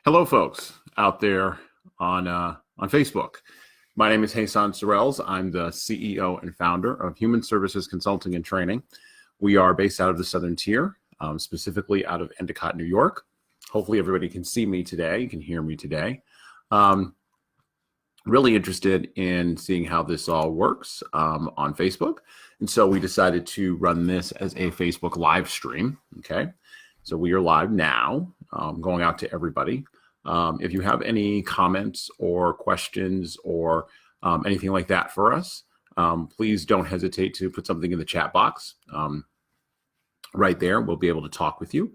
Hello, folks out there on Facebook. My name is Jesan Sorrells. I'm the CEO and founder of Human Services Consulting and Training. We are based out of the Southern Tier, specifically out of Endicott, New York. Hopefully everybody can see me today, you can hear me today. Really interested in seeing how this all works on Facebook. And so we decided to run this as a Facebook live stream, okay? So we are live now, going out to everybody. If you have any comments or questions or anything like that for us, please don't hesitate to put something in the chat box right there. We'll be able to talk with you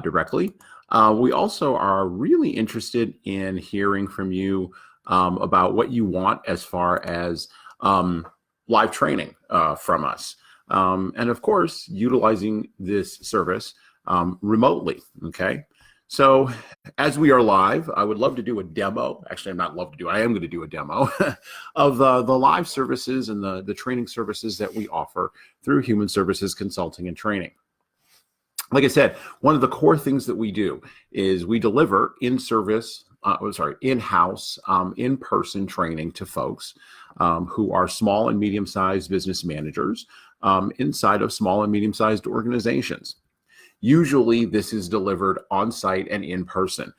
directly. We also are really interested in hearing from you about what you want as far as live training from us. And of course, utilizing this service remotely, okay? So as we are live, I would love to do a demo. Actually, I'm not love to do, I am going to do a demo of the live services and the training services that we offer through Human Services Consulting and Training. Like I said, one of the core things that we do is we deliver in-house, in-person training to folks who are small and medium-sized business managers inside of small and medium-sized organizations. Usually this is delivered on-site and in person.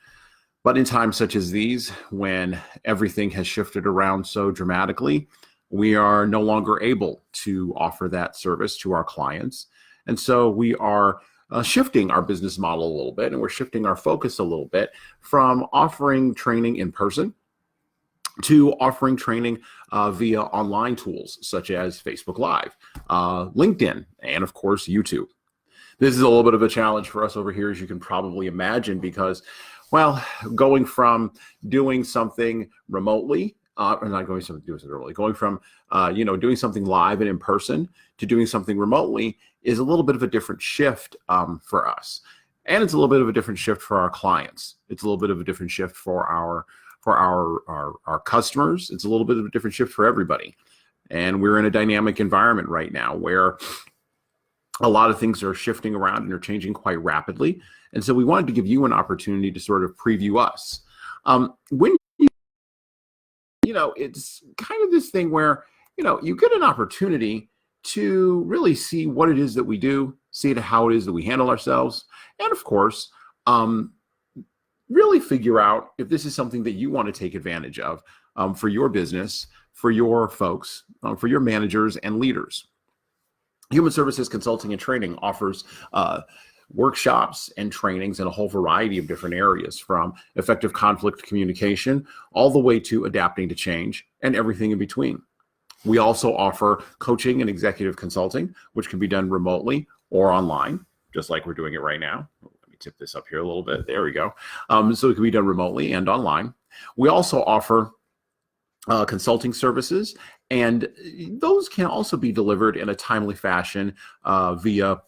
But in times such as these, when everything has shifted around so dramatically, we are no longer able to offer that service to our clients. And so we are shifting our business model a little bit, and we're shifting our focus a little bit from offering training in person to offering training via online tools such as Facebook Live, LinkedIn, and of course, YouTube. This is a little bit of a challenge for us over here, as you can probably imagine, because, well, going from doing something remotely, going from doing something live and in person to doing something remotely is a little bit of a different shift for us, and it's a little bit of a different shift for our clients. It's a little bit of a different shift for our customers. It's a little bit of a different shift for everybody, and we're in a dynamic environment right now where a lot of things are shifting around and are changing quite rapidly. And so we wanted to give you an opportunity to sort of preview us. It's kind of this thing where, you get an opportunity to really see what it is that we do, see how it is that we handle ourselves, and of course, really figure out if this is something that you want to take advantage of for your business, for your folks, for your managers and leaders. Human Services Consulting and Training offers workshops and trainings in a whole variety of different areas, from effective conflict communication all the way to adapting to change and everything in between. We also offer coaching and executive consulting, which can be done remotely or online, just like we're doing it right now. Let me tip this up here a little bit. There we go. So it can be done remotely and online. We also offer consulting services, and those can also be delivered in a timely fashion via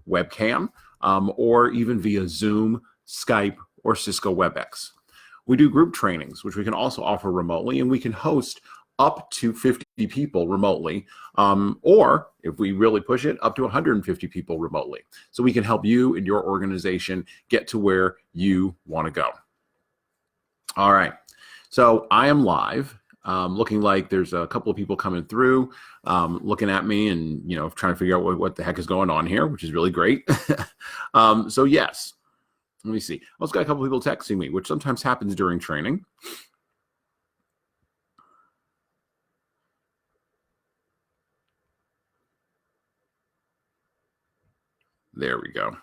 webcam or even via Zoom, Skype, or Cisco WebEx. We do group trainings, which we can also offer remotely, and we can host up to 50 people remotely, or if we really push it, up to 150 people remotely. So we can help you and your organization get to where you want to go. All right, so I am live. Looking like there's a couple of people coming through, looking at me and, trying to figure out what the heck is going on here, which is really great. So yes, let me see. I also got a couple of people texting me, which sometimes happens during training. There we go.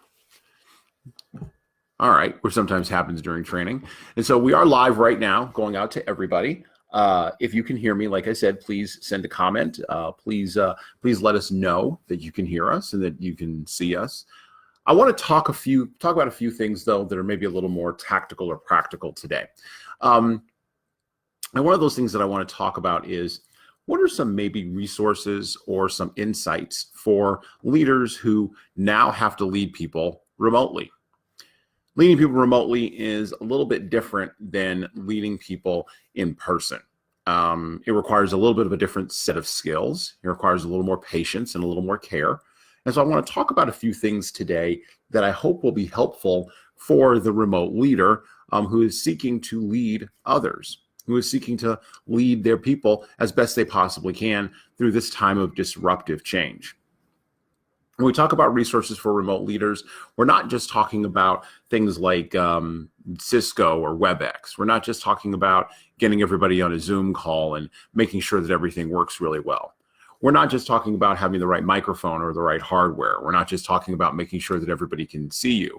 All right, which sometimes happens during training. And so we are live right now, going out to everybody. If you can hear me, like I said, please send a comment. Please let us know that you can hear us and that you can see us. I want to talk about a few things, though, that are maybe a little more tactical or practical today. And one of those things that I want to talk about is, what are some maybe resources or some insights for leaders who now have to lead people remotely? Leading people remotely is a little bit different than leading people in person. It requires a little bit of a different set of skills. It requires a little more patience and a little more care. And so I want to talk about a few things today that I hope will be helpful for the remote leader who is seeking to lead others, who is seeking to lead their people as best they possibly can through this time of disruptive change. When we talk about resources for remote leaders, we're not just talking about things like Cisco or WebEx. We're not just talking about getting everybody on a Zoom call and making sure that everything works really well. We're not just talking about having the right microphone or the right hardware. We're not just talking about making sure that everybody can see you.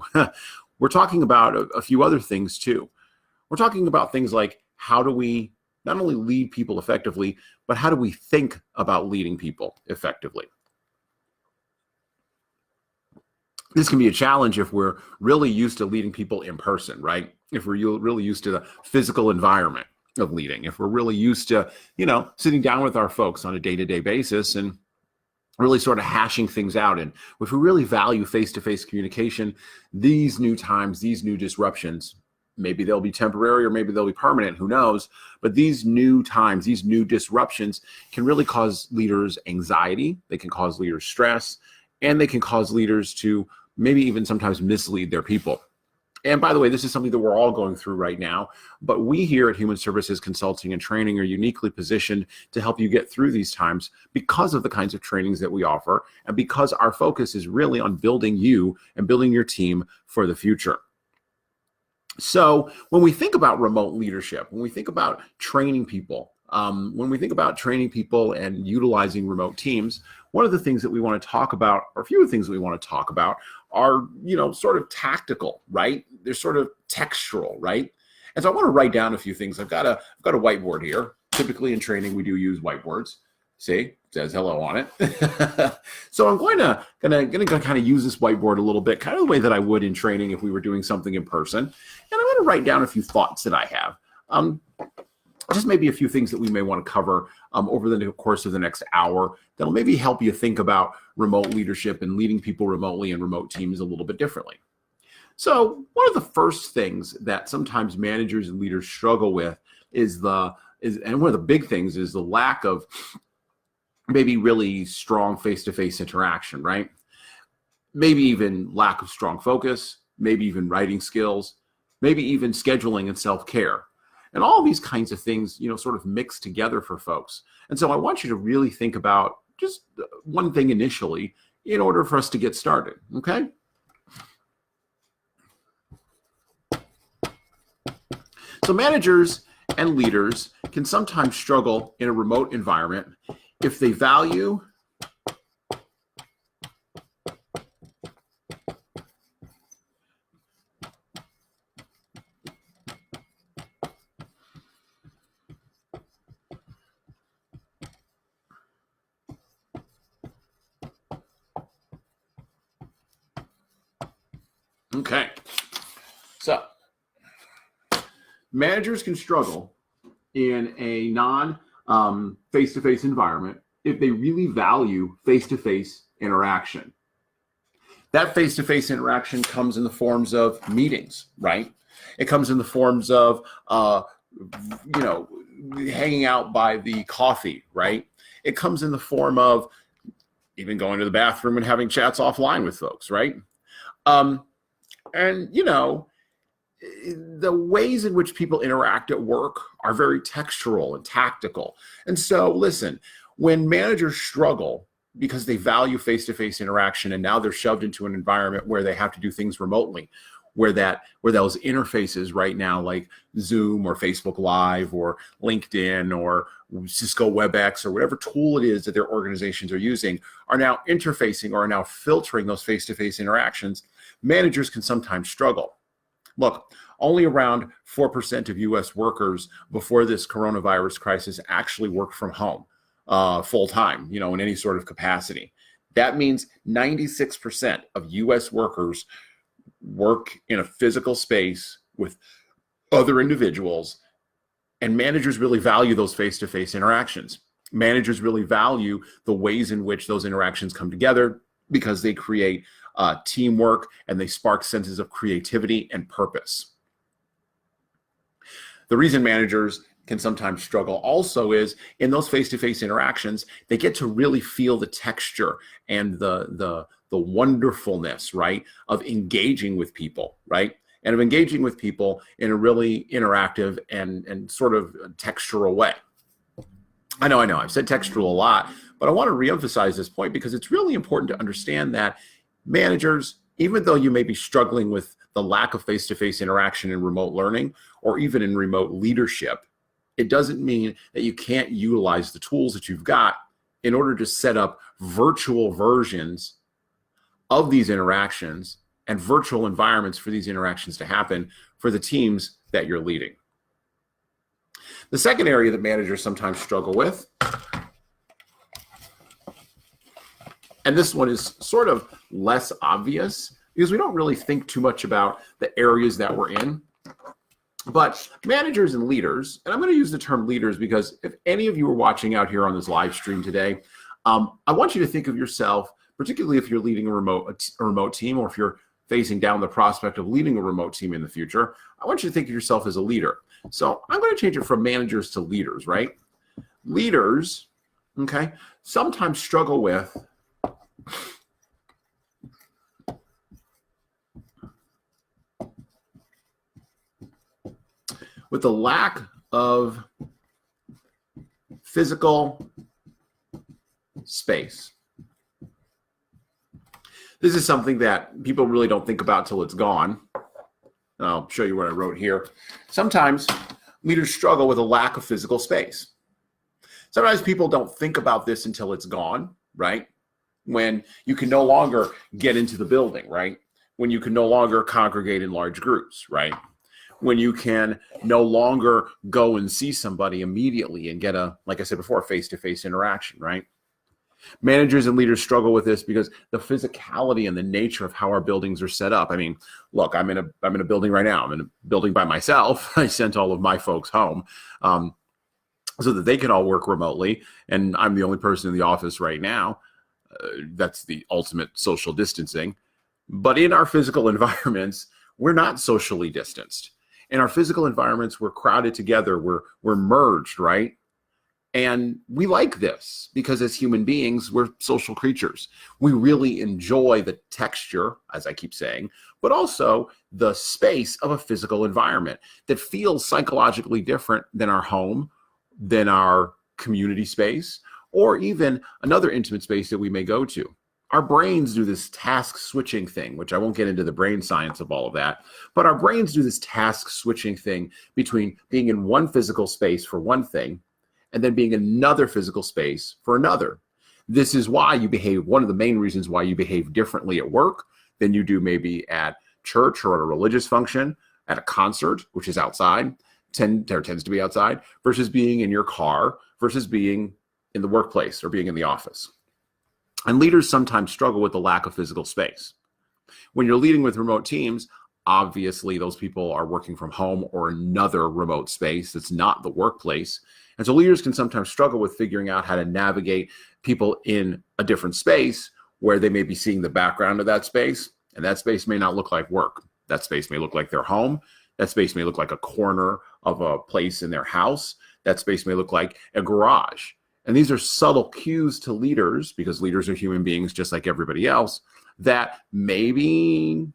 We're talking about a few other things too. We're talking about things like, how do we not only lead people effectively, but how do we think about leading people effectively? This can be a challenge if we're really used to leading people in person, right? If we're really used to the physical environment of leading, if we're really used to, sitting down with our folks on a day-to-day basis and really sort of hashing things out. And if we really value face-to-face communication, these new times, these new disruptions, maybe they'll be temporary or maybe they'll be permanent, who knows? But these new times, these new disruptions can really cause leaders anxiety. They can cause leaders stress, and they can cause leaders to maybe even sometimes mislead their people. And by the way, this is something that we're all going through right now, but we here at Human Services Consulting and Training are uniquely positioned to help you get through these times because of the kinds of trainings that we offer and because our focus is really on building you and building your team for the future. So when we think about remote leadership, when we think about training people, when we think about training people and utilizing remote teams, one of the things that we want to talk about, or a few of the things that we want to talk about are, sort of tactical, right? They're sort of textural, right? And so I want to write down a few things. I've got a whiteboard here. Typically in training, we do use whiteboards. See, it says hello on it. So I'm gonna kind of use this whiteboard a little bit, kind of the way that I would in training if we were doing something in person. And I'm going to write down a few thoughts that I have. Just maybe a few things that we may want to cover over the course of the next hour that'll maybe help you think about remote leadership and leading people remotely and remote teams a little bit differently. So one of the first things that sometimes managers and leaders struggle with and one of the big things is the lack of maybe really strong face-to-face interaction, right? Maybe even lack of strong focus, maybe even writing skills, maybe even scheduling and self-care. And all these kinds of things, sort of mix together for folks. And so I want you to really think about just one thing initially in order for us to get started, okay? So managers and leaders can sometimes struggle in a remote environment if they value Okay, so managers can struggle in a non-face-to-face environment if they really value face-to-face interaction. That face-to-face interaction comes in the forms of meetings, right? It comes in the forms of, hanging out by the coffee, right? It comes in the form of even going to the bathroom and having chats offline with folks, right? And, the ways in which people interact at work are very textural and tactical. And so, listen, when managers struggle because they value face-to-face interaction and now they're shoved into an environment where they have to do things remotely, where those interfaces right now, like Zoom or Facebook Live or LinkedIn or Cisco WebEx or whatever tool it is that their organizations are using, are now interfacing or are now filtering those face-to-face interactions, managers can sometimes struggle. Look, only around 4% of US workers before this coronavirus crisis actually worked from home full-time, in any sort of capacity. That means 96% of US workers work in a physical space with other individuals, and managers really value those face-to-face interactions. Managers really value the ways in which those interactions come together because they create teamwork and they spark senses of creativity and purpose. The reason managers can sometimes struggle also is in those face-to-face interactions, they get to really feel the texture and the wonderfulness, right, of engaging with people, right? and of engaging with people in a really interactive and sort of textural way. I know, I've said textual a lot, but I want to reemphasize this point because it's really important to understand that managers, even though you may be struggling with the lack of face-to-face interaction in remote learning or even in remote leadership, it doesn't mean that you can't utilize the tools that you've got in order to set up virtual versions of these interactions and virtual environments for these interactions to happen for the teams that you're leading. The second area that managers sometimes struggle with, and this one is sort of less obvious because we don't really think too much about the areas that we're in, but managers and leaders, and I'm going to use the term leaders because if any of you are watching out here on this live stream today, I want you to think of yourself, particularly if you're leading a remote team or if you're facing down the prospect of leading a remote team in the future, I want you to think of yourself as a leader. So I'm going to change it from managers to leaders, right? Leaders, okay, sometimes struggle with the lack of physical space. This is something that people really don't think about till it's gone. I'll show you what I wrote here. Sometimes leaders struggle with a lack of physical space. Sometimes people don't think about this until it's gone, right? When you can no longer get into the building, right? When you can no longer congregate in large groups, right? When you can no longer go and see somebody immediately and get a, like I said before, face-to-face interaction, right? Managers and leaders struggle with this because the physicality and the nature of how our buildings are set up. I mean, look, I'm in a building right now. I'm in a building by myself. I sent all of my folks home so that they can all work remotely, and I'm the only person in the office right now. That's the ultimate social distancing. But in our physical environments, we're not socially distanced. In our physical environments, we're crowded together. We're merged, right? And we like this because as human beings, we're social creatures. We really enjoy the texture, as I keep saying, but also the space of a physical environment that feels psychologically different than our home, than our community space, or even another intimate space that we may go to. Our brains do this task switching thing, which I won't get into the brain science of all of that, but our brains do this task switching thing between being in one physical space for one thing and then being another physical space for another. This is why you behave, one of the main reasons why you behave differently at work than you do maybe at church or at a religious function, at a concert, which is outside, tends to be outside, versus being in your car, versus being in the workplace or being in the office. And leaders sometimes struggle with the lack of physical space. When you're leading with remote teams, obviously those people are working from home or another remote space that's not the workplace. And so leaders can sometimes struggle with figuring out how to navigate people in a different space where they may be seeing the background of that space, and that space may not look like work. That space may look like their home. That space may look like a corner of a place in their house. That space may look like a garage. And these are subtle cues to leaders, because leaders are human beings just like everybody else, that maybe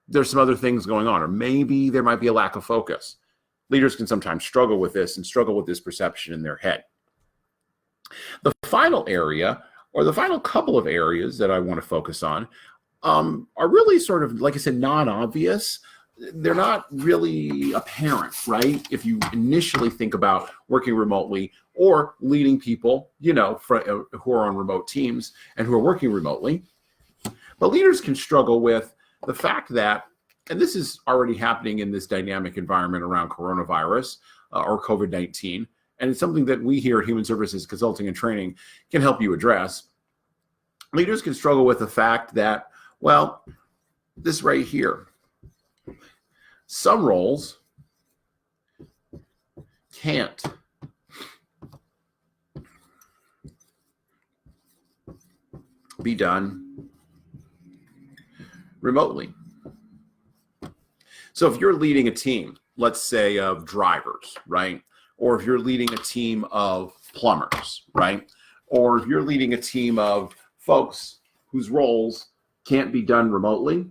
there's some other things going on, or maybe there might be a lack of focus. Leaders can sometimes struggle with this and struggle with this perception in their head. The final area, or the final couple of areas that I want to focus on, are really sort of, like I said, non-obvious. They're not really apparent, right? If you initially think about working remotely or leading people, who are on remote teams and who are working remotely. But leaders can struggle with the fact that, and this is already happening in this dynamic environment around coronavirus or COVID-19, and it's something that we here at Human Services Consulting and Training can help you address. Leaders can struggle with the fact that, well, this right here, some roles can't be done remotely. So if you're leading a team, let's say of drivers, right? Or if you're leading a team of plumbers, right? Or if you're leading a team of folks whose roles can't be done remotely,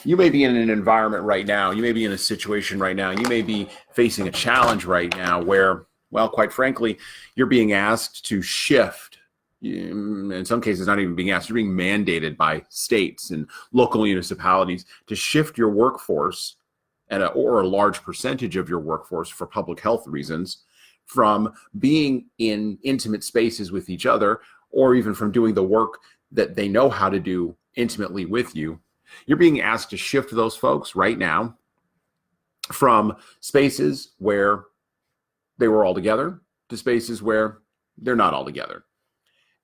You may be in an environment right now, you may be in a situation right now, you may be facing a challenge right now where, well, quite frankly, you're being asked to shift. In some cases, not even being asked, you're being mandated by states and local municipalities to shift your workforce or a large percentage of your workforce for public health reasons from being in intimate spaces with each other, or even from doing the work that they know how to do intimately with you. You're being asked to shift those folks right now from spaces where they were all together to spaces where they're not all together.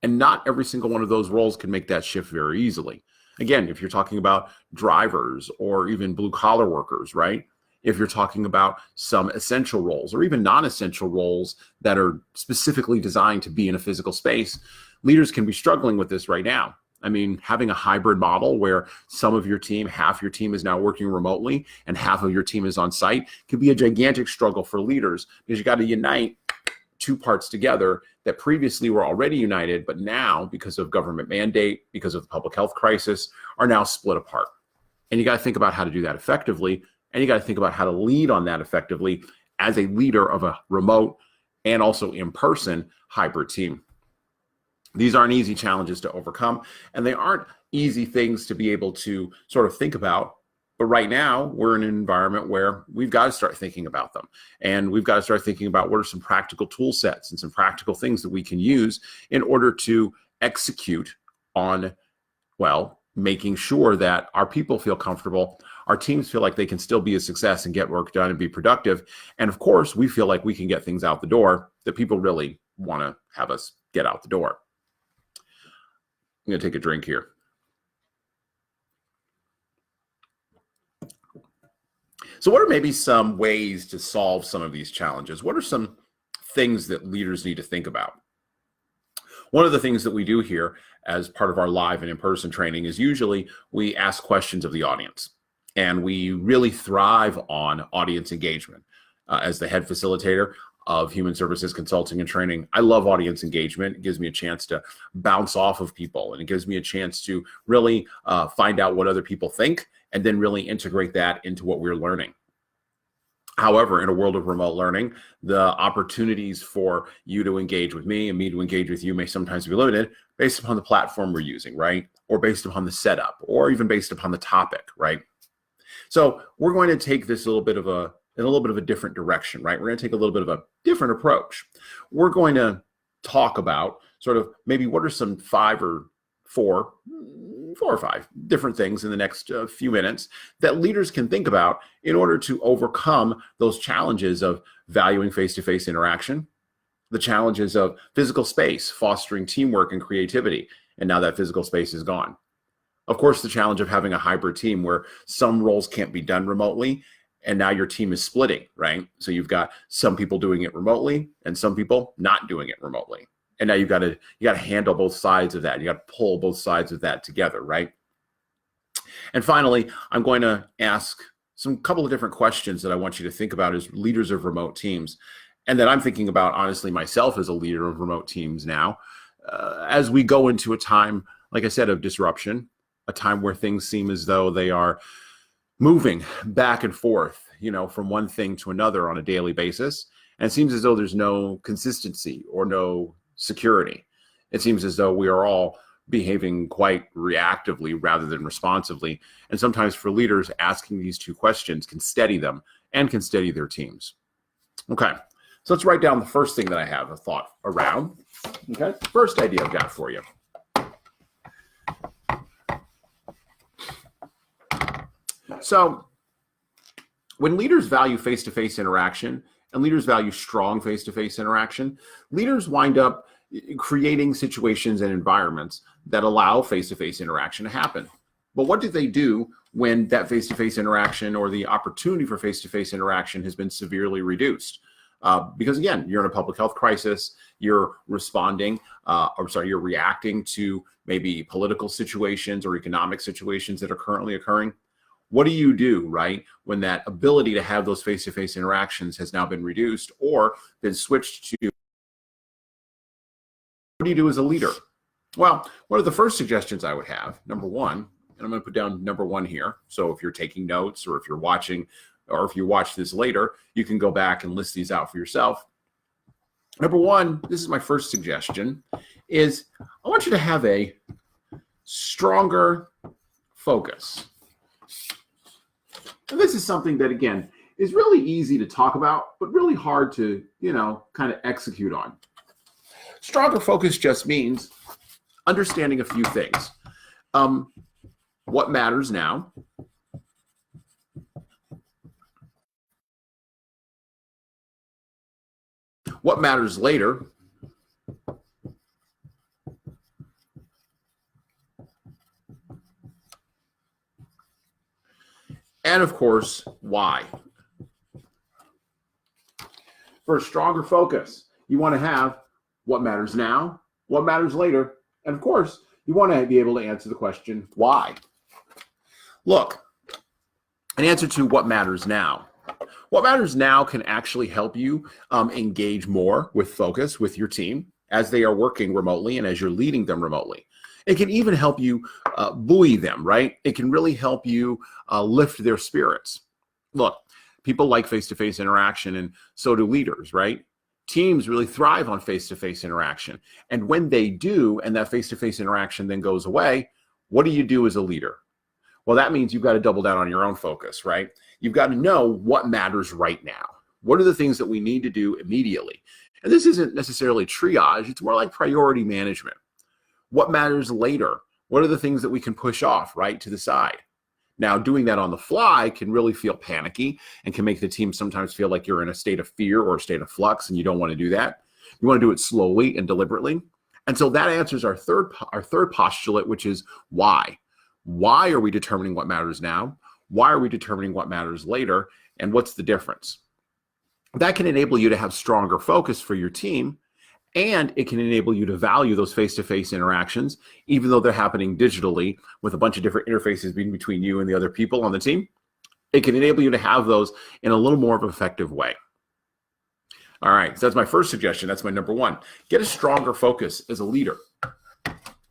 And not every single one of those roles can make that shift very easily. Again, if you're talking about drivers or even blue collar workers, right? If you're talking about some essential roles or even non-essential roles that are specifically designed to be in a physical space, leaders can be struggling with this right now. I mean, having a hybrid model where some of your team, half your team is now working remotely and half of your team is on site can be a gigantic struggle for leaders, because you got to unite two parts together that previously were already united, but now, because of government mandate, because of the public health crisis, are now split apart. And you got to think about how to do that effectively, and you got to think about how to lead on that effectively as a leader of a remote and also in-person hybrid team. These aren't easy challenges to overcome, and they aren't easy things to be able to sort of think about. But right now, we're in an environment where we've got to start thinking about them. And we've got to start thinking about what are some practical tool sets and some practical things that we can use in order to execute on, well, making sure that our people feel comfortable, our teams feel like they can still be a success and get work done and be productive. And of course, we feel like we can get things out the door that people really want to have us get out the door. I'm going to take a drink here. So what are maybe some ways to solve some of these challenges? What are some things that leaders need to think about? One of the things that we do here as part of our live and in-person training is usually we ask questions of the audience, and we really thrive on audience engagement. As the head facilitator of human services consulting and training, I love audience engagement. It gives me a chance to bounce off of people, and it gives me a chance to really find out what other people think and then really integrate that into what we're learning. However, in a world of remote learning, the opportunities for you to engage with me and me to engage with you may sometimes be limited based upon the platform we're using, right? Or based upon the setup, or even based upon the topic, right? So we're going to take this in a little bit of a different direction, right? We're going to take a little bit of a different approach. We're going to talk about sort of maybe what are some four or five different things in the next few minutes that leaders can think about in order to overcome those challenges of valuing face-to-face interaction, the challenges of physical space, fostering teamwork and creativity, and now that physical space is gone. Of course, the challenge of having a hybrid team where some roles can't be done remotely, and now your team is splitting, right? So you've got some people doing it remotely and some people not doing it remotely. And now you got to handle both sides of that. You got to pull both sides of that together, right? And finally, I'm going to ask some couple of different questions that I want you to think about as leaders of remote teams, and that I'm thinking about, honestly, myself as a leader of remote teams now, as we go into a time, like I said, of disruption, a time where things seem as though they are moving back and forth, from one thing to another on a daily basis. And it seems as though there's no consistency or no security. It seems as though we are all behaving quite reactively rather than responsively. And sometimes for leaders, asking these two questions can steady them and can steady their teams. Okay, so let's write down the first thing that I have a thought around. Okay, first idea I've got for you. So when leaders value face-to-face interaction and leaders value strong face-to-face interaction, leaders wind up creating situations and environments that allow face-to-face interaction to happen. But what do they do when that face-to-face interaction or the opportunity for face-to-face interaction has been severely reduced? Because again, you're in a public health crisis, you're you're reacting to maybe political situations or economic situations that are currently occurring. What do you do, right, when that ability to have those face-to-face interactions has now been reduced or been switched to? What do you do as a leader? Well, one of the first suggestions I would have, number one, and and I'm going to put down number 1 here. So if you're taking notes, or if you're watching, or if you watch this later, you can go back and list these out for yourself. Number 1, this is my first suggestion, is I want you to have a stronger focus. And this is something that, again, is really easy to talk about, but really hard to, kind of execute on. Stronger focus just means understanding a few things. What matters now? What matters later? And of course, why? For a stronger focus, you want to have what matters now, what matters later, and of course, you want to be able to answer the question, why? Look, an answer to what matters now. What matters now can actually help you engage more with focus with your team as they are working remotely and as you're leading them remotely. It can even help you buoy them, right? It can really help you lift their spirits. Look, people like face-to-face interaction, and so do leaders, right? Teams really thrive on face-to-face interaction. And when they do, and that face-to-face interaction then goes away, what do you do as a leader? Well, that means you've got to double down on your own focus, right? You've got to know what matters right now. What are the things that we need to do immediately? And this isn't necessarily triage. It's more like priority management. What matters later? What are the things that we can push off, right, to the side? Now, doing that on the fly can really feel panicky and can make the team sometimes feel like you're in a state of fear or a state of flux, and you don't want to do that. You want to do it slowly and deliberately. And so that answers our third postulate, which is why. Why are we determining what matters now? Why are we determining what matters later? And what's the difference? That can enable you to have stronger focus for your team, and it can enable you to value those face-to-face interactions, even though they're happening digitally with a bunch of different interfaces between you and the other people on the team. It can enable you to have those in a little more of an effective way. All right, so that's my first suggestion. That's my number 1. Get a stronger focus as a leader.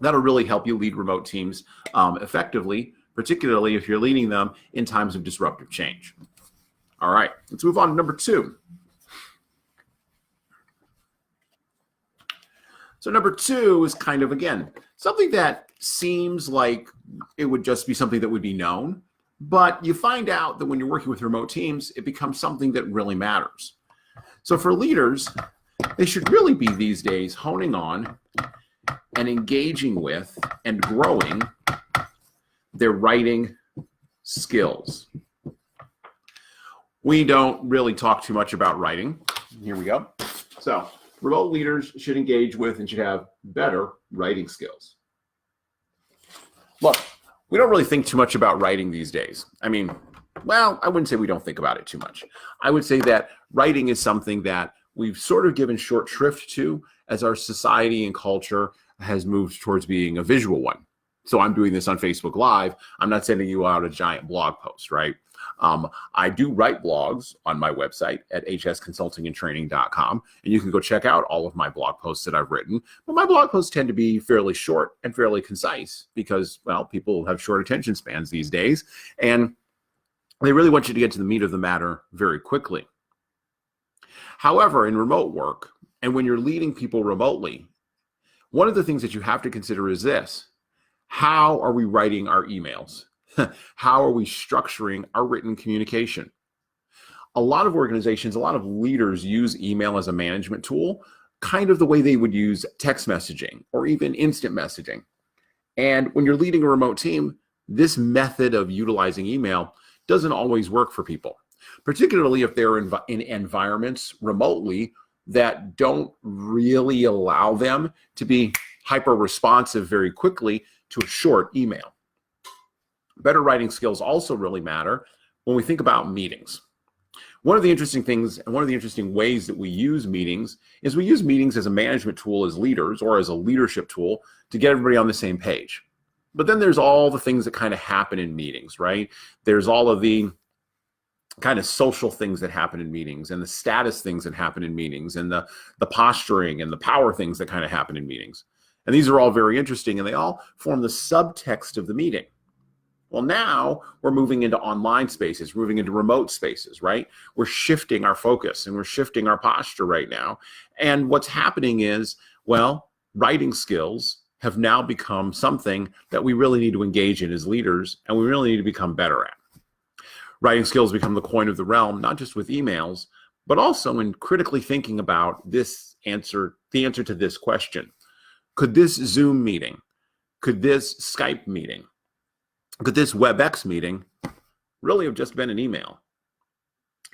That'll really help you lead remote teams effectively, particularly if you're leading them in times of disruptive change. All right, let's move on to number 2. So number 2 is kind of, again, something that seems like it would just be something that would be known, but you find out that when you're working with remote teams, it becomes something that really matters. So for leaders, they should really be these days honing on and engaging with and growing their writing skills. We don't really talk too much about writing. Here we go. So remote leaders should engage with and should have better writing skills. Look, we don't really think too much about writing these days. I mean, well, I wouldn't say we don't think about it too much. I would say that writing is something that we've sort of given short shrift to as our society and culture has moved towards being a visual one. So I'm doing this on Facebook Live. I'm not sending you out a giant blog post, right? I do write blogs on my website at hsconsultingandtraining.com, and you can go check out all of my blog posts that I've written. But my blog posts tend to be fairly short and fairly concise because, well, people have short attention spans these days, and they really want you to get to the meat of the matter very quickly. However, in remote work, and when you're leading people remotely, one of the things that you have to consider is this: how are we writing our emails? How are we structuring our written communication? A lot of organizations, a lot of leaders use email as a management tool, kind of the way they would use text messaging or even instant messaging. And when you're leading a remote team, this method of utilizing email doesn't always work for people, particularly if they're in environments remotely that don't really allow them to be hyper responsive very quickly to a short email. Better writing skills also really matter when we think about meetings. One of the interesting things and one of the interesting ways that we use meetings is we use meetings as a management tool as leaders or as a leadership tool to get everybody on the same page. But then there's all the things that kind of happen in meetings, right? There's all of the kind of social things that happen in meetings and the status things that happen in meetings and the posturing and the power things that kind of happen in meetings. And these are all very interesting, and they all form the subtext of the meeting. Well, now we're moving into online spaces, moving into remote spaces, right? We're shifting our focus and we're shifting our posture right now. And what's happening is, well, writing skills have now become something that we really need to engage in as leaders, and we really need to become better at. Writing skills become the coin of the realm, not just with emails, but also in critically thinking about the answer to this question. Could this Zoom meeting, could this Skype meeting, could this WebEx meeting really have just been an email?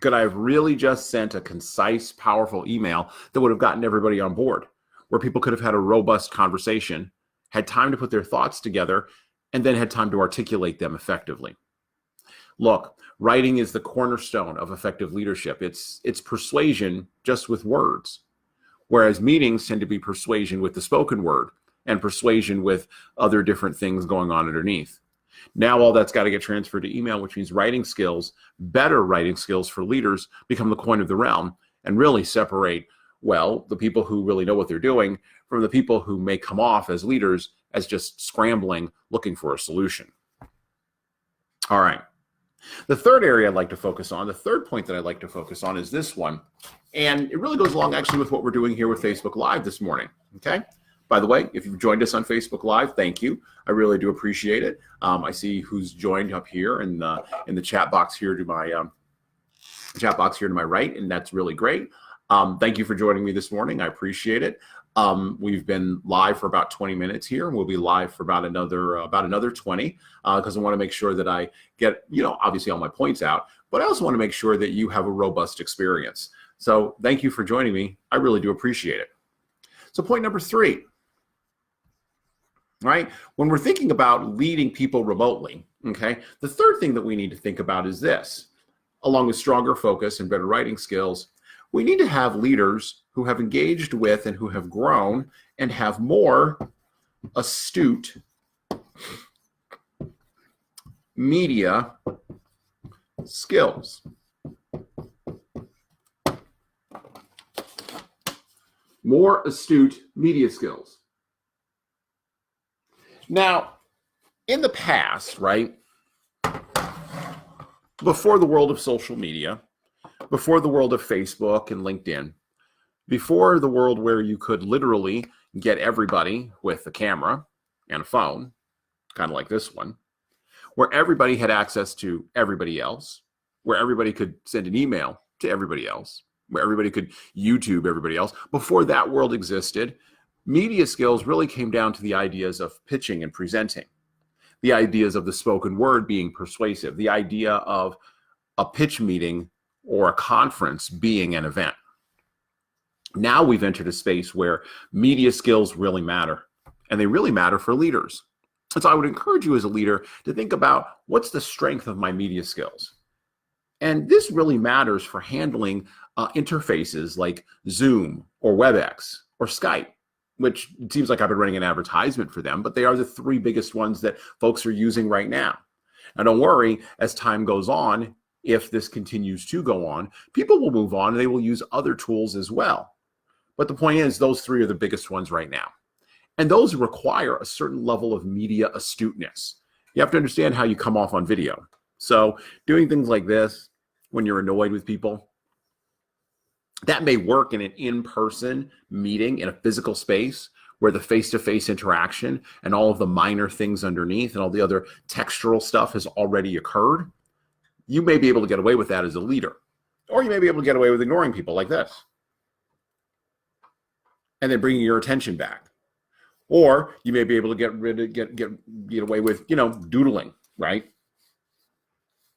Could I have really just sent a concise, powerful email that would have gotten everybody on board, where people could have had a robust conversation, had time to put their thoughts together, and then had time to articulate them effectively? Look, writing is the cornerstone of effective leadership. It's persuasion just with words, whereas meetings tend to be persuasion with the spoken word and persuasion with other different things going on underneath. Now all that's got to get transferred to email, which means writing skills, better writing skills for leaders, become the coin of the realm and really separate, well, the people who really know what they're doing from the people who may come off as leaders as just scrambling, looking for a solution. All right. The third area I'd like to focus on, the third point that I'd like to focus on is this one. And it really goes along actually with what we're doing here with Facebook Live this morning. Okay. By the way, if you've joined us on Facebook Live, thank you. I really do appreciate it. I see who's joined up here in the chat box here to my right, and that's really great. Thank you for joining me this morning. I appreciate it. We've been live for about 20 minutes here, and we'll be live for about another 20 because I want to make sure that I get, obviously all my points out, but I also want to make sure that you have a robust experience. So thank you for joining me. I really do appreciate it. So point number 3. Right? When we're thinking about leading people remotely, okay, the third thing that we need to think about is this. Along with stronger focus and better writing skills, we need to have leaders who have engaged with and who have grown and have more astute media skills. More astute media skills. Now, in the past, right, before the world of social media, before the world of Facebook and LinkedIn, before the world where you could literally get everybody with a camera and a phone, kind of like this one, where everybody had access to everybody else, where everybody could send an email to everybody else, where everybody could YouTube everybody else, before that world existed, media skills really came down to the ideas of pitching and presenting, the ideas of the spoken word being persuasive, the idea of a pitch meeting or a conference being an event. Now we've entered a space where media skills really matter, and they really matter for leaders. And so I would encourage you as a leader to think about what's the strength of my media skills. And this really matters for handling interfaces like Zoom or WebEx or Skype, which it seems like I've been running an advertisement for them, but they are the 3 biggest ones that folks are using right now. And don't worry, as time goes on, if this continues to go on, people will move on and they will use other tools as well. But the point is, those 3 are the biggest ones right now. And those require a certain level of media astuteness. You have to understand how you come off on video. So doing things like this, when you're annoyed with people, that may work in an in-person meeting in a physical space where the face-to-face interaction and all of the minor things underneath and all the other textural stuff has already occurred. You may be able to get away with that as a leader, or you may be able to get away with ignoring people like this and then bringing your attention back. Or you may be able to get away with, doodling, right?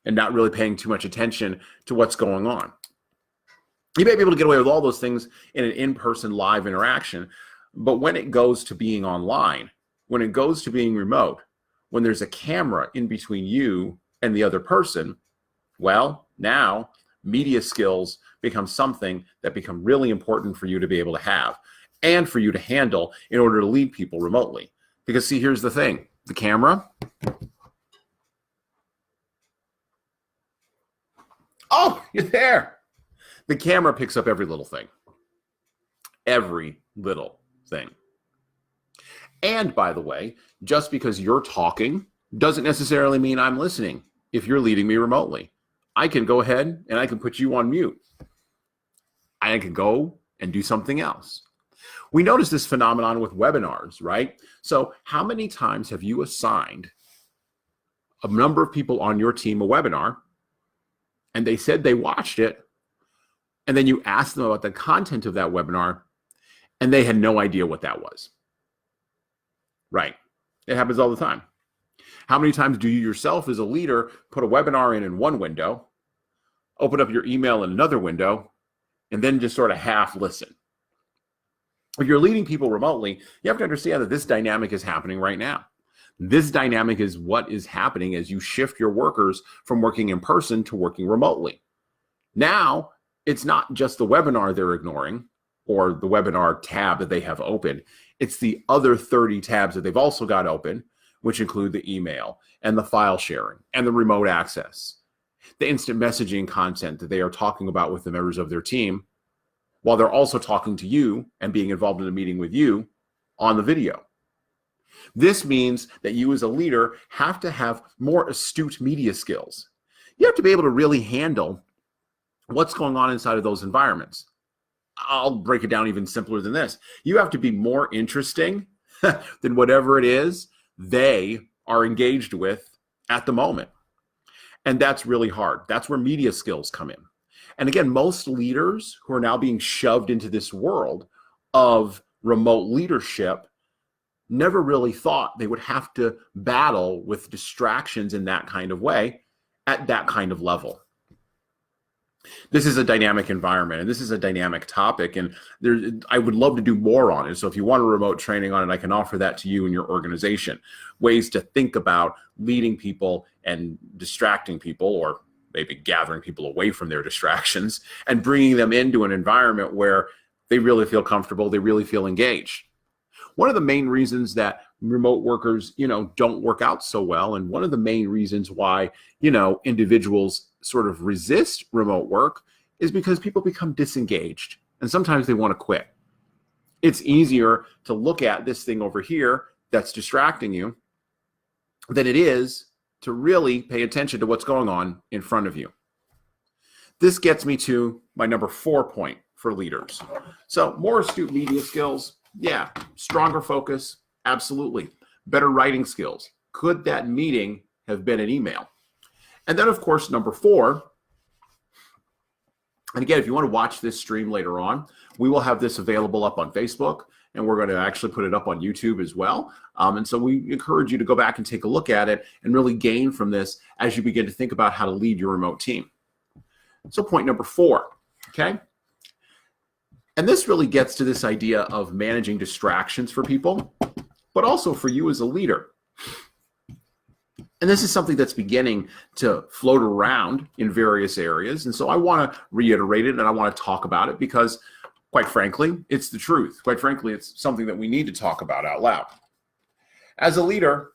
And not really paying too much attention to what's going on. You may be able to get away with all those things in an in-person live interaction, but when it goes to being online, when it goes to being remote, when there's a camera in between you and the other person, well, now media skills become something that become really important for you to be able to have and for you to handle in order to lead people remotely. Because see, here's the thing, the camera, oh, you're there. The camera picks up every little thing. Every little thing. And by the way, just because you're talking Doesn't necessarily mean I'm listening if you're leading me remotely. I can go ahead and I can put you on mute. I can go and do something else. We notice this phenomenon with webinars, right? So how many times have you assigned a number of people on your team a webinar and they said they watched it, and then you asked them about the content of that webinar and they had no idea what that was? Right. It happens all the time. How many times do you yourself as a leader put a webinar in one window, open up your email in another window, and then just sort of half listen? If you're leading people remotely, you have to understand that this dynamic is happening right now. This dynamic is what is happening as you shift your workers from working in person to working remotely. Now, it's not just the webinar they're ignoring or the webinar tab that they have open. It's the other 30 tabs that they've also got open, which include the email and the file sharing and the remote access, the instant messaging content that they are talking about with the members of their team, while they're also talking to you and being involved in a meeting with you on the video. This means that you as a leader have to have more astute media skills. You have to be able to really handle what's going on inside of those environments. I'll break it down even simpler than this. You have to be more interesting than whatever it is they are engaged with at the moment. And that's really hard. That's where media skills come in. And again, most leaders who are now being shoved into this world of remote leadership never really thought they would have to battle with distractions in that kind of way at that kind of level. This is a dynamic environment, and this is a dynamic topic, and I would love to do more on it. So if you want a remote training on it, I can offer that to you and your organization. Ways to think about leading people and distracting people, or maybe gathering people away from their distractions and bringing them into an environment where they really feel comfortable, they really feel engaged. One of the main reasons that remote workers, don't work out so well, and one of the main reasons why, individuals sort of resist remote work is because people become disengaged and sometimes they want to quit. It's easier to look at this thing over here that's distracting you than it is to really pay attention to what's going on in front of you. This gets me to my number 4 point for leaders. So more astute media skills, yeah. Stronger focus, absolutely. Better writing skills. Could that meeting have been an email? And then, of course, number 4, and again, if you want to watch this stream later on, we will have this available up on Facebook, and we're going to actually put it up on YouTube as well. And so we encourage you to go back and take a look at it and really gain from this as you begin to think about how to lead your remote team. So point number 4, okay? And this really gets to this idea of managing distractions for people, but also for you as a leader. And this is something that's beginning to float around in various areas. And so I want to reiterate it and I want to talk about it because, quite frankly, it's the truth. Quite frankly, it's something that we need to talk about out loud. As a leader,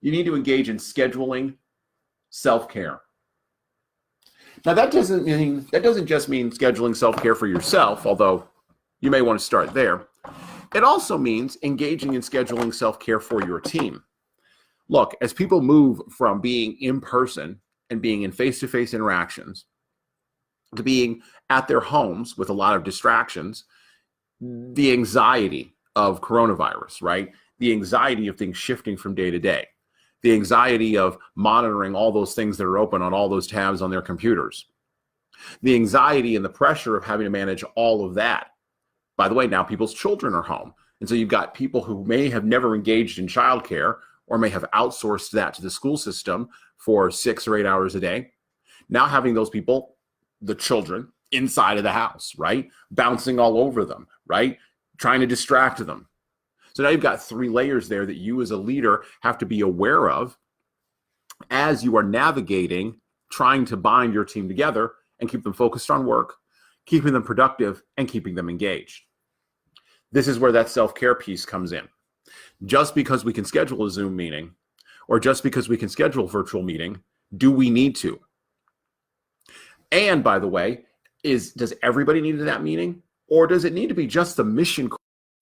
you need to engage in scheduling self-care. Now, that doesn't just mean scheduling self-care for yourself, although you may want to start there. It also means engaging in scheduling self-care for your team. Look, as people move from being in person and being in face-to-face interactions to being at their homes with a lot of distractions, the anxiety of coronavirus, right? The anxiety of things shifting from day to day, the anxiety of monitoring all those things that are open on all those tabs on their computers, the anxiety and the pressure of having to manage all of that. By the way, now people's children are home. And so you've got people who may have never engaged in childcare or may have outsourced that to the school system for 6 or 8 hours a day. Now having those people, the children, inside of the house, right? Bouncing all over them, right? Trying to distract them. So now you've got 3 layers there that you as a leader have to be aware of as you are navigating, trying to bind your team together and keep them focused on work, keeping them productive, and keeping them engaged. This is where that self-care piece comes in. Just because we can schedule a Zoom meeting or just because we can schedule a virtual meeting, do we need to? And by the way, does everybody need that meeting? Or does it need to be just the mission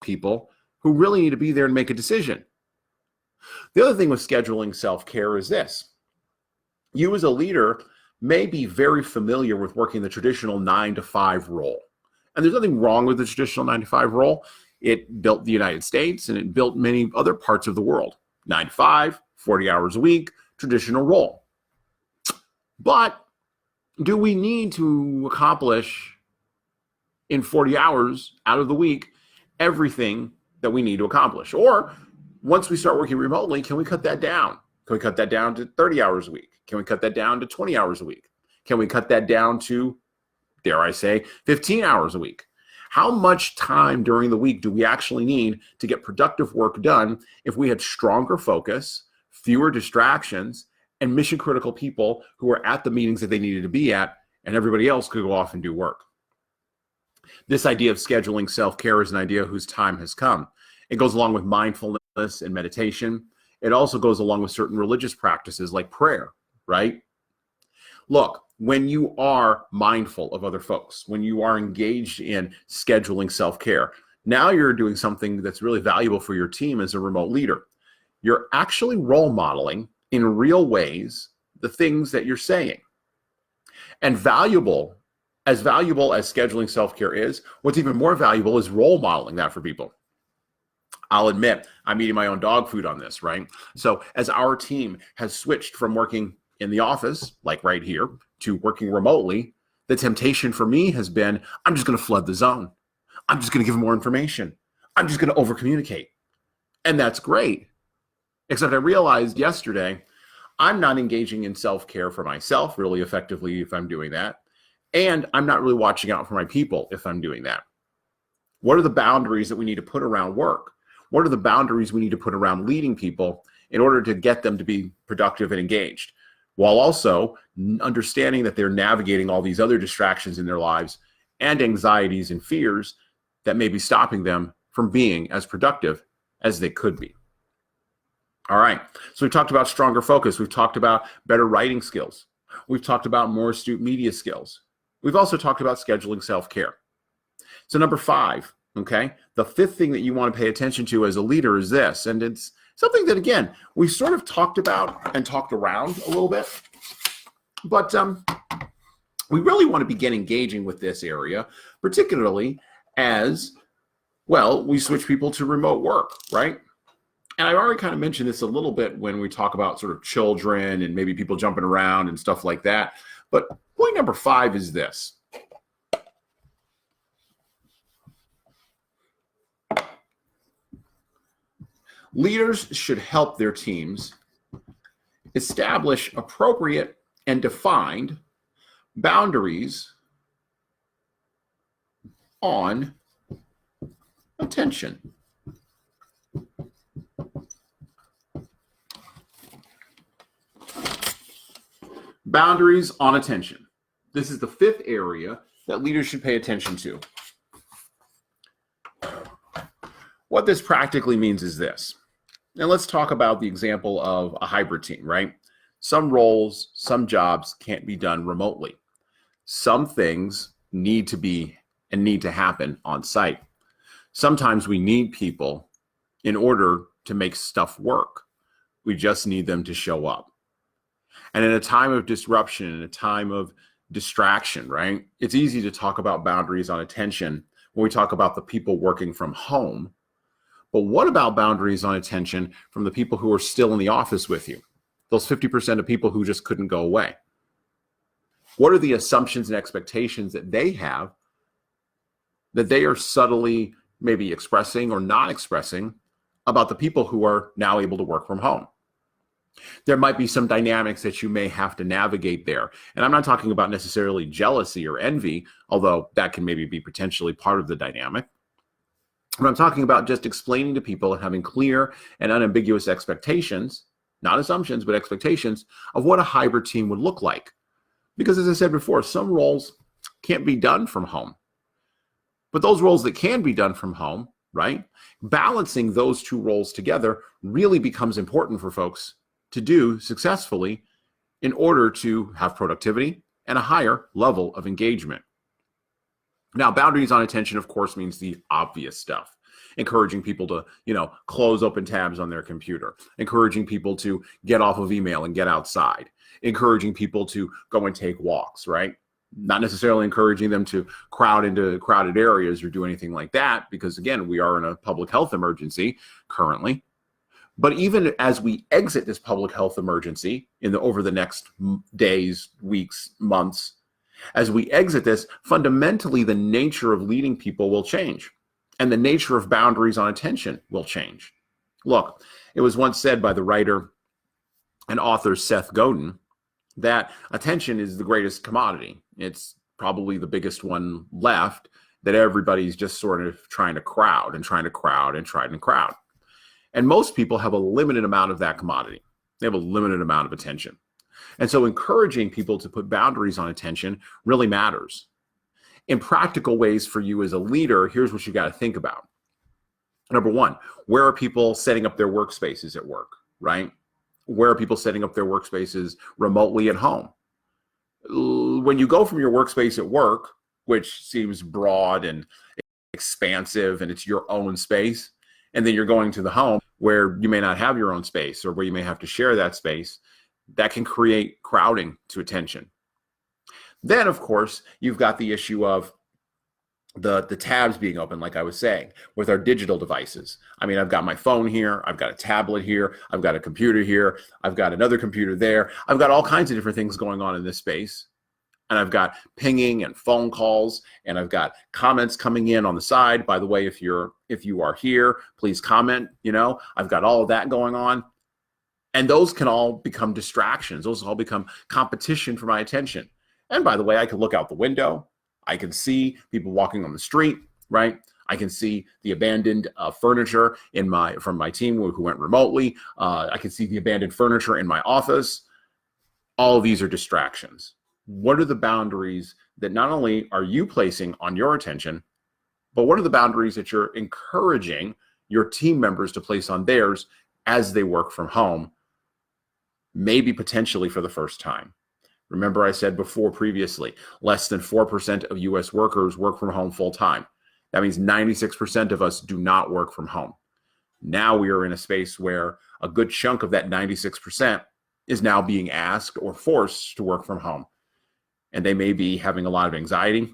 people who really need to be there and make a decision? The other thing with scheduling self-care is this. You as a leader may be very familiar with working the traditional 9-to-5 role. And there's nothing wrong with the traditional 9-to-5 role. It built the United States and it built many other parts of the world. 9-to-5, 40 hours a week, traditional role. But do we need to accomplish in 40 hours out of the week everything that we need to accomplish? Or once we start working remotely, can we cut that down? Can we cut that down to 30 hours a week? Can we cut that down to 20 hours a week? Can we cut that down to, dare I say, 15 hours a week? How much time during the week do we actually need to get productive work done if we had stronger focus, fewer distractions, and mission critical people who are at the meetings that they needed to be at, and everybody else could go off and do work? This idea of scheduling self-care is an idea whose time has come. It goes along with mindfulness and meditation. It also goes along with certain religious practices like prayer, right? Look, when you are mindful of other folks, when you are engaged in scheduling self-care, now you're doing something that's really valuable for your team as a remote leader. You're actually role modeling in real ways the things that you're saying. And valuable as scheduling self-care is, what's even more valuable is role modeling that for people. I'll admit, I'm eating my own dog food on this, right? So as our team has switched from working in the office, like right here, to working remotely, the temptation for me has been, I'm just going to flood the zone. I'm just going to give them more information. I'm just going to over-communicate. And that's great. Except I realized yesterday, I'm not engaging in self-care for myself really effectively if I'm doing that. And I'm not really watching out for my people if I'm doing that. What are the boundaries that we need to put around work? What are the boundaries we need to put around leading people in order to get them to be productive and engaged, while also understanding that they're navigating all these other distractions in their lives and anxieties and fears that may be stopping them from being as productive as they could be? All right, so we've talked about stronger focus. We've talked about better writing skills. We've talked about more astute media skills. We've also talked about scheduling self-care. So number 5, okay, the 5th thing that you want to pay attention to as a leader is this, and it's something that, again, we sort of talked about and talked around a little bit, but we really want to begin engaging with this area, particularly as, well, we switch people to remote work, right? And I already kind of mentioned this a little bit when we talk about sort of children and maybe people jumping around and stuff like that. But point number 5 is this. Leaders should help their teams establish appropriate and defined boundaries on attention. Boundaries on attention. This is the 5th area that leaders should pay attention to. What this practically means is this. Now let's talk about the example of a hybrid team, right? Some roles, some jobs can't be done remotely. Some things need to be and need to happen on site. Sometimes we need people in order to make stuff work. We just need them to show up. And in a time of disruption, in a time of distraction, right? It's easy to talk about boundaries on attention when we talk about the people working from home. But what about boundaries on attention from the people who are still in the office with you? Those 50% of people who just couldn't go away. What are the assumptions and expectations that they have that they are subtly maybe expressing or not expressing about the people who are now able to work from home? There might be some dynamics that you may have to navigate there. And I'm not talking about necessarily jealousy or envy, although that can maybe be potentially part of the dynamic. But I'm talking about just explaining to people and having clear and unambiguous expectations, not assumptions, but expectations of what a hybrid team would look like. Because as I said before, some roles can't be done from home. But those roles that can be done from home, right? Balancing those two roles together really becomes important for folks to do successfully in order to have productivity and a higher level of engagement. Now, boundaries on attention, of course, means the obvious stuff. encouraging people to, close open tabs on their computer, encouraging people to get off of email and get outside, encouraging people to go and take walks, right? Not necessarily encouraging them to crowd into crowded areas or do anything like that, because again, we are in a public health emergency currently. But even as we exit this public health emergency over the next days, weeks, months, as we exit this, fundamentally, the nature of leading people will change, and the nature of boundaries on attention will change. Look, it was once said by the writer and author Seth Godin that attention is the greatest commodity. It's probably the biggest one left, that everybody's just sort of trying to crowd and trying to crowd and trying to crowd. And most people have a limited amount of that commodity. They have a limited amount of attention. And so encouraging people to put boundaries on attention really matters. In practical ways for you as a leader, here's what you got to think about. Number one, where are people setting up their workspaces at work, right? Where are people setting up their workspaces remotely at home? When you go from your workspace at work, which seems broad and expansive and it's your own space, and then you're going to the home where you may not have your own space or where you may have to share that space, that can create crowding to attention. Then, of course, you've got the issue of the tabs being open, like I was saying, with our digital devices. I mean, I've got my phone here, I've got a tablet here, I've got a computer here, I've got another computer there. I've got all kinds of different things going on in this space. And I've got pinging and phone calls, and I've got comments coming in on the side. By the way, if you are here, please comment. I've got all of that going on. And those can all become distractions. Those all become competition for my attention. And by the way, I can look out the window. I can see people walking on the street, right? I can see the abandoned furniture from my team who went remotely. I can see the abandoned furniture in my office. All of these are distractions. What are the boundaries that not only are you placing on your attention, but what are the boundaries that you're encouraging your team members to place on theirs as they work from home, maybe potentially for the first time? Remember, I said previously, less than 4% of US workers work from home full time. That means 96% of us do not work from home. Now we are in a space where a good chunk of that 96% is now being asked or forced to work from home. And they may be having a lot of anxiety.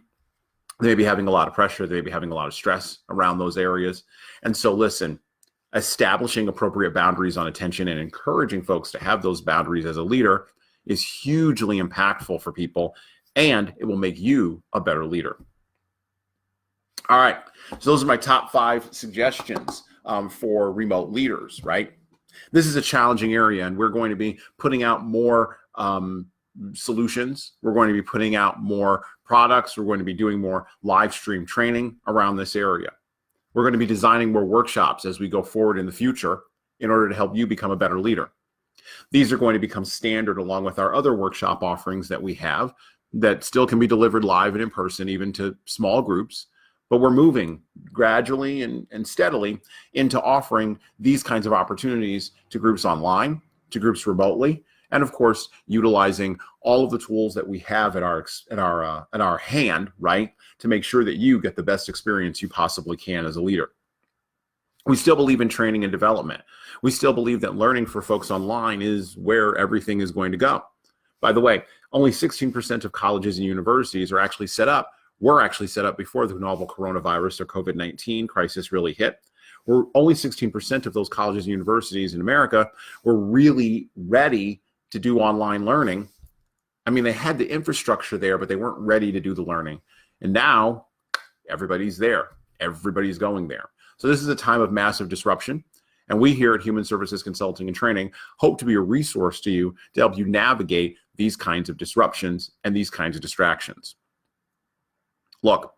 They may be having a lot of pressure. They may be having a lot of stress around those areas. And so listen, establishing appropriate boundaries on attention and encouraging folks to have those boundaries as a leader is hugely impactful for people, and it will make you a better leader. All right, so those are my top 5 suggestions for remote leaders, right? This is a challenging area, and we're going to be putting out more solutions. We're going to be putting out more products. We're going to be doing more live stream training around this area. We're going to be designing more workshops as we go forward in the future in order to help you become a better leader. These are going to become standard along with our other workshop offerings that we have that still can be delivered live and in person, even to small groups. But we're moving gradually and steadily into offering these kinds of opportunities to groups online, to groups remotely, and of course, utilizing all of the tools that we have at our hand, right, to make sure that you get the best experience you possibly can as a leader. We still believe in training and development. We still believe that learning for folks online is where everything is going to go. By the way, only 16% of colleges and universities are actually set up. Were actually set up before the novel coronavirus or COVID-19 crisis really hit. Only 16% of those colleges and universities in America were really ready to do online learning. I mean, they had the infrastructure there, but they weren't ready to do the learning. And now everybody's there. Everybody's going there. So this is a time of massive disruption. And we here at Human Services Consulting and Training hope to be a resource to you to help you navigate these kinds of disruptions and these kinds of distractions. Look,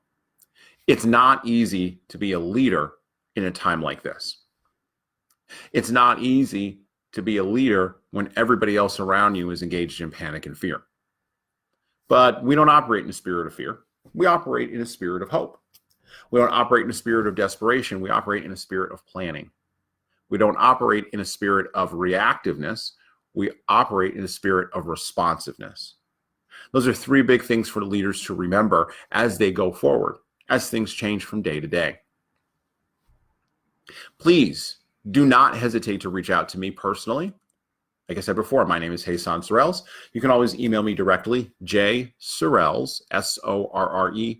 it's not easy to be a leader in a time like this. It's not easy to be a leader when everybody else around you is engaged in panic and fear. But we don't operate in a spirit of fear. We operate in a spirit of hope. We don't operate in a spirit of desperation. We operate in a spirit of planning. We don't operate in a spirit of reactiveness. We operate in a spirit of responsiveness. Those are 3 big things for leaders to remember as they go forward, as things change from day to day. Please do not hesitate to reach out to me personally. Like I said before, my name is Jesan Sorrells. You can always email me directly, jsorrells, SORRELLS,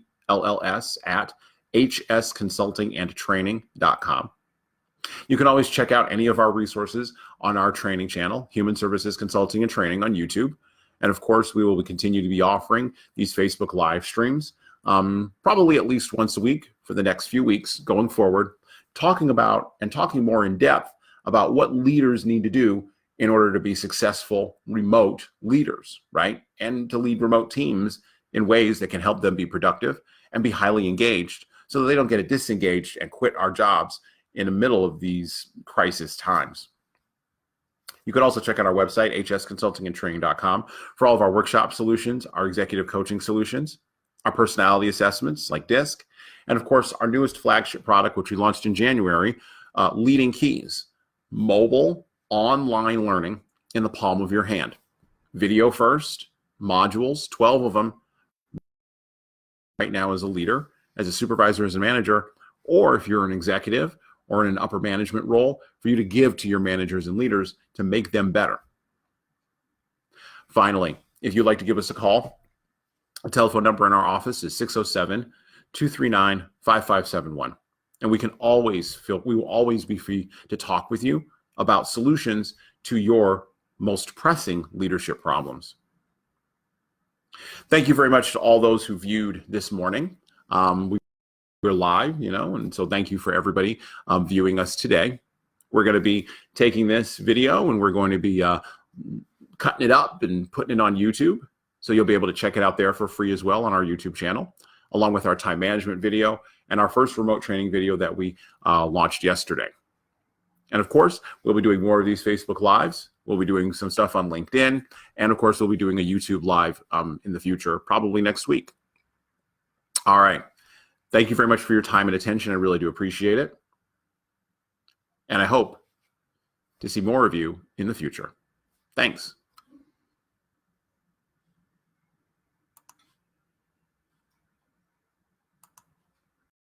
at hsconsultingandtraining.com. You can always check out any of our resources on our training channel, Human Services Consulting and Training on YouTube. And of course, we will continue to be offering these Facebook live streams, probably at least once a week for the next few weeks going forward, talking more in depth about what leaders need to do in order to be successful remote leaders, right? And to lead remote teams in ways that can help them be productive and be highly engaged so that they don't get disengaged and quit our jobs in the middle of these crisis times. You can also check out our website, hsconsultingandtraining.com, for all of our workshop solutions, our executive coaching solutions, our personality assessments like DISC, and of course, our newest flagship product, which we launched in January, LeadingKeys, mobile online learning in the palm of your hand. Video first, modules, 12 of them right now as a leader, as a supervisor, as a manager, or if you're an executive or in an upper management role, for you to give to your managers and leaders to make them better. Finally, if you'd like to give us a call, the telephone number in our office is 607-239-5571. And we will always be free to talk with you about solutions to your most pressing leadership problems. Thank you very much to all those who viewed this morning. We're live, and so thank you for everybody viewing us today. We're going to be taking this video and we're going to be cutting it up and putting it on YouTube. So you'll be able to check it out there for free as well on our YouTube channel, along with our time management video and our first remote training video that we launched yesterday. And of course, we'll be doing more of these Facebook Lives. We'll be doing some stuff on LinkedIn. And of course, we'll be doing a YouTube Live in the future, probably next week. All right. Thank you very much for your time and attention. I really do appreciate it. And I hope to see more of you in the future. Thanks.